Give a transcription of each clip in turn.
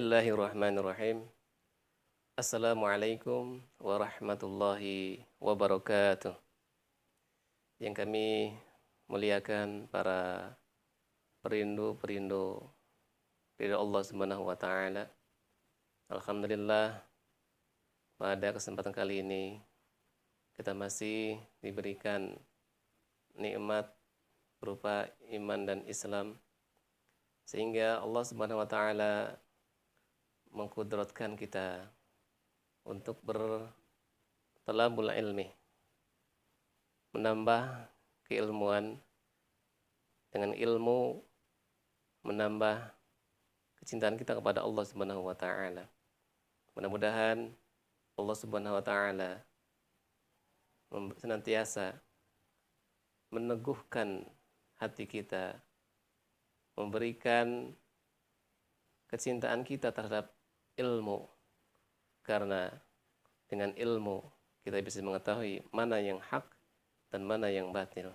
Bismillahirrahmanirrahim. Assalamualaikum warahmatullahi wabarakatuh. Yang kami muliakan para perindu Allah Subhanahu wa taala. Alhamdulillah pada kesempatan kali ini kita masih diberikan nikmat berupa iman dan Islam, sehingga Allah Subhanahu wa taala mengkudratkan kita untuk bertalabul ilmi, menambah keilmuan, dengan ilmu menambah kecintaan kita kepada Allah Subhanahu wa taala. Mudah-mudahan Allah Subhanahu wa taala senantiasa meneguhkan hati kita, memberikan kecintaan kita terhadap ilmu, karena dengan ilmu kita bisa mengetahui mana yang hak dan mana yang batil.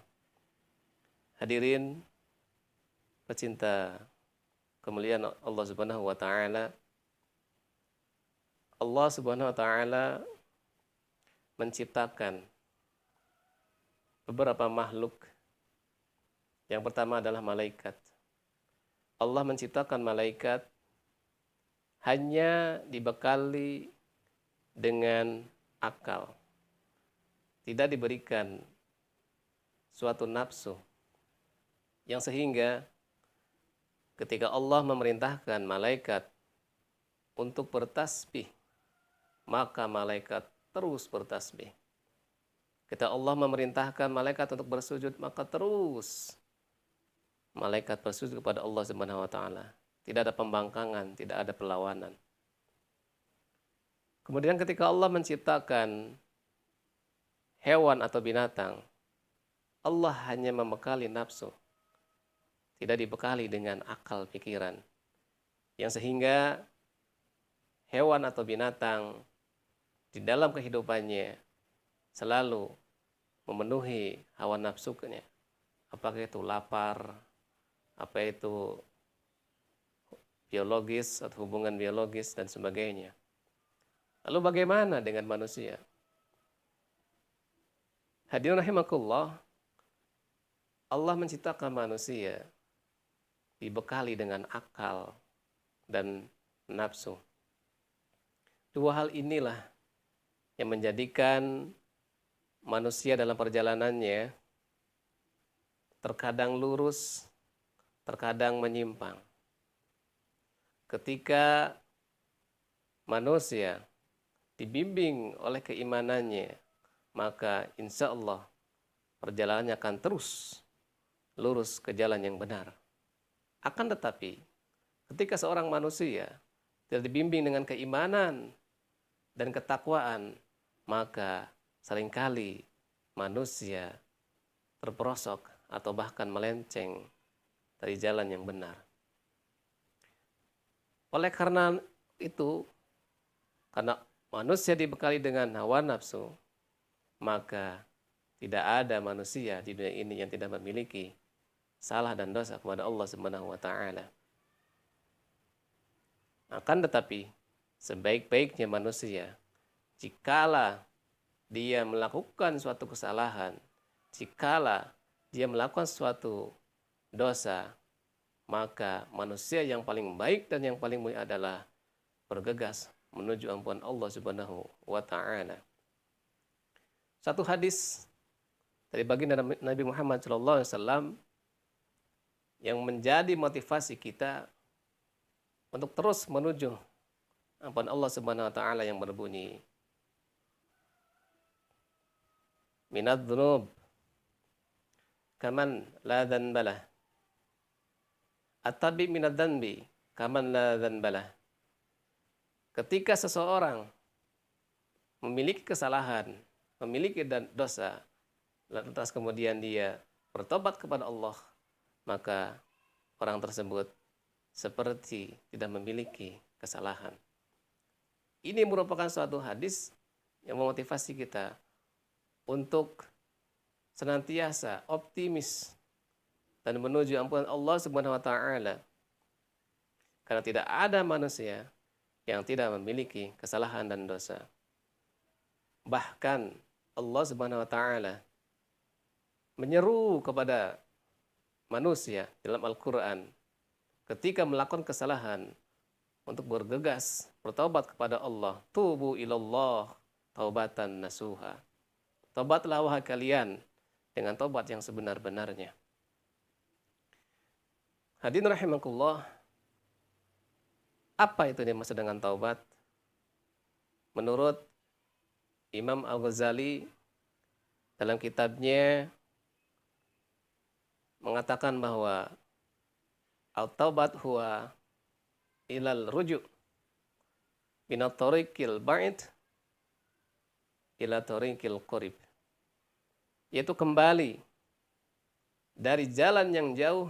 Hadirin pecinta kemuliaan Allah Subhanahu wa taala, Allah Subhanahu wa taala menciptakan beberapa makhluk. Yang pertama adalah malaikat. Allah menciptakan malaikat hanya dibekali dengan akal. Tidak diberikan suatu nafsu. Yang sehingga ketika Allah memerintahkan malaikat untuk bertasbih, maka malaikat terus bertasbih. Ketika Allah memerintahkan malaikat untuk bersujud, maka terus malaikat bersujud kepada Allah Subhanahu wa taala. Tidak ada pembangkangan, tidak ada perlawanan. Kemudian ketika Allah menciptakan hewan atau binatang, Allah hanya membekali nafsu, tidak dibekali dengan akal pikiran. Yang sehingga hewan atau binatang di dalam kehidupannya selalu memenuhi hawa nafsunya. Apakah itu lapar, apa itu biologis atau hubungan biologis dan sebagainya. Lalu bagaimana dengan manusia? Hadirin rahimakumullah, Allah menciptakan manusia dibekali dengan akal dan nafsu. Dua hal inilah yang menjadikan manusia dalam perjalanannya terkadang lurus, terkadang menyimpang. Ketika manusia dibimbing oleh keimanannya, maka insya Allah perjalanannya akan terus lurus ke jalan yang benar. Akan tetapi, ketika seorang manusia tidak dibimbing dengan keimanan dan ketakwaan, maka seringkali manusia terperosok atau bahkan melenceng dari jalan yang benar. Oleh karena itu, karena manusia dibekali dengan hawa nafsu, maka tidak ada manusia di dunia ini yang tidak memiliki salah dan dosa kepada Allah Subhanahu wa taala. Akan tetapi, sebaik-baiknya manusia, jikalau dia melakukan suatu kesalahan, jikalau dia melakukan suatu dosa, maka manusia yang paling baik dan yang paling mulia adalah bergegas menuju ampunan Allah Subhanahu wa taala. Satu hadis dari baginda Nabi Muhammad SAW yang menjadi motivasi kita untuk terus menuju ampunan Allah Subhanahu wa taala yang berbunyi, minadz dzunub kaman la dzanbalah, at-tabi minadz dzanbi kaman la dzanbalah. Ketika seseorang memiliki kesalahan, memiliki dosa, lantas kemudian dia bertobat kepada Allah, maka orang tersebut seperti tidak memiliki kesalahan. Ini merupakan suatu hadis yang memotivasi kita untuk senantiasa optimis dan menuju ampunan Allah Subhanahu wa taala. Karena tidak ada manusia yang tidak memiliki kesalahan dan dosa. Bahkan Allah Subhanahu wa taala menyeru kepada manusia dalam Al-Qur'an ketika melakukan kesalahan untuk bergegas bertobat kepada Allah. Tubu ilallah taubatan nasuha. Tobatlah wahai kalian dengan tobat yang sebenar-benarnya. Hadirin rahimakumullah, apa itu dimaksud dengan taubat? Menurut Imam Al-Ghazali dalam kitabnya mengatakan bahwa at-taubat huwa ilal ruju' minat tariqil ba'id ila tariqil qarib, yaitu kembali dari jalan yang jauh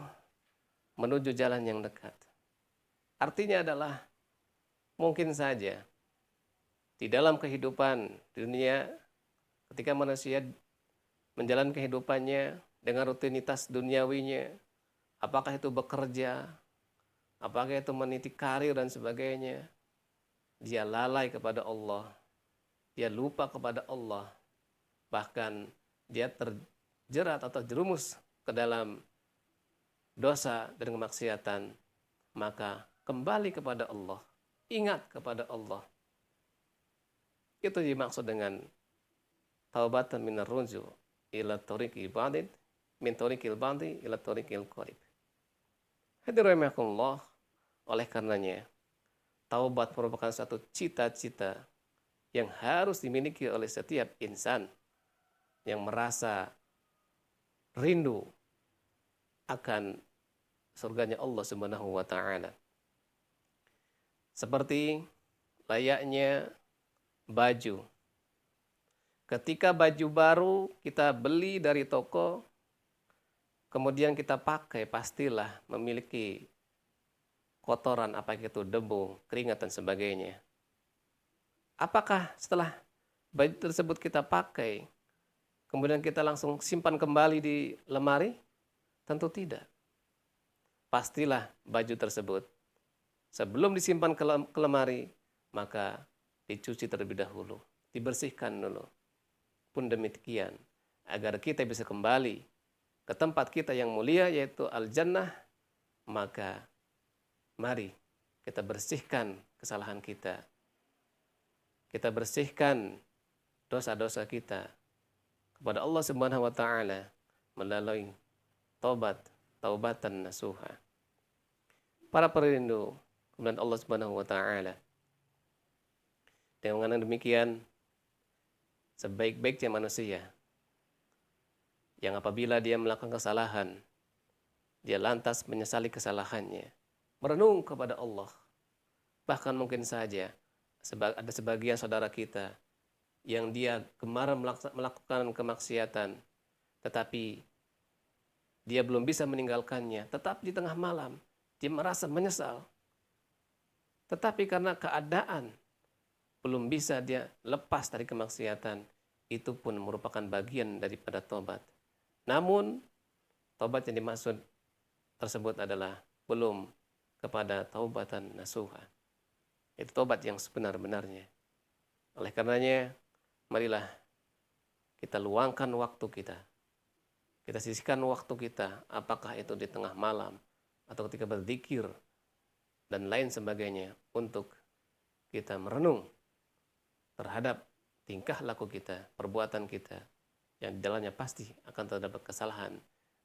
menuju jalan yang dekat. Artinya adalah mungkin saja di dalam kehidupan dunia ketika manusia menjalani kehidupannya dengan rutinitas duniawinya, apakah itu bekerja, apakah itu meniti karir dan sebagainya, dia lalai kepada Allah, dia lupa kepada Allah, bahkan dia terjerat atau jerumus ke dalam dosa dan kemaksiatan, maka kembali kepada Allah, ingat kepada Allah. Itu dimaksud dengan taubatan minar ruju' ila tariqil ba'id min tariqil ba'di ila tariqil qarib. Hadirin rahimakumullah, oleh karenanya taubat merupakan satu cita-cita yang harus dimiliki oleh setiap insan yang merasa rindu akan surganya Allah Subhanahu wa taala. Seperti layaknya baju. Ketika baju baru kita beli dari toko, kemudian kita pakai, pastilah memiliki kotoran, apakah itu debu, keringat, dan sebagainya. Apakah setelah baju tersebut kita pakai, kemudian kita langsung simpan kembali di lemari? Tentu tidak. Pastilah baju tersebut sebelum disimpan ke lemari, maka dicuci terlebih dahulu, dibersihkan dulu. Pun demikian, agar kita bisa kembali ke tempat kita yang mulia, yaitu Al-Jannah, maka mari kita bersihkan kesalahan kita. Kita bersihkan dosa-dosa kita kepada Allah Subhanahu wa taala melalui taubatan nasuha. Para perindu kemudian Allah Subhanahu wa taala, dengan demikian sebaik-baiknya manusia yang apabila dia melakukan kesalahan, dia lantas menyesali kesalahannya, merenung kepada Allah. Bahkan mungkin saja ada sebagian saudara kita yang dia gemar melakukan kemaksiatan, tetapi dia belum bisa meninggalkannya. Tetap di tengah malam dia merasa menyesal, tetapi karena keadaan belum bisa dia lepas dari kemaksiatan, itu pun merupakan bagian daripada tobat. Namun tobat yang dimaksud tersebut adalah belum kepada taubatan nasuha. Itu tobat yang sebenar-benarnya. Oleh karenanya, marilah kita luangkan waktu kita. Kita sisihkan waktu kita, apakah itu di tengah malam atau ketika berzikir dan lain sebagainya, untuk kita merenung terhadap tingkah laku kita, perbuatan kita, yang di dalamnya pasti akan terdapat kesalahan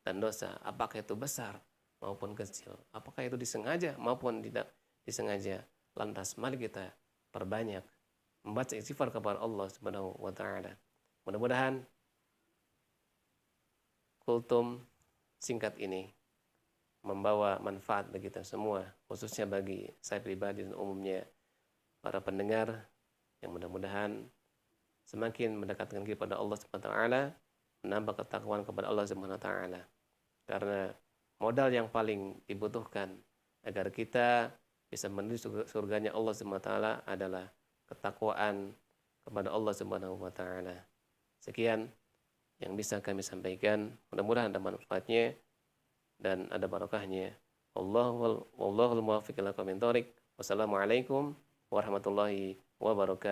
dan dosa, apakah itu besar maupun kecil, apakah itu disengaja maupun tidak disengaja. Lantas mari kita perbanyak membaca istighfar kepada Allah Subhanahu wa taala. Mudah-mudahan kultum singkat ini membawa manfaat bagi kita semua, khususnya bagi saya pribadi dan umumnya para pendengar, yang mudah-mudahan semakin mendekatkan kita kepada Allah Subhanahu wa taala, menambah ketakwaan kepada Allah Subhanahu wa taala. Karena modal yang paling dibutuhkan agar kita bisa menuju surganya Allah Subhanahu wa taala adalah ketakwaan kepada Allah Subhanahu wa taala. Sekian yang bisa kami sampaikan, mudah-mudahan ada manfaatnya dan ada barokahnya. Wallahul muwaffiq ila aqwamit thoriq. Wassalamualaikum warahmatullahi wabarakatuh.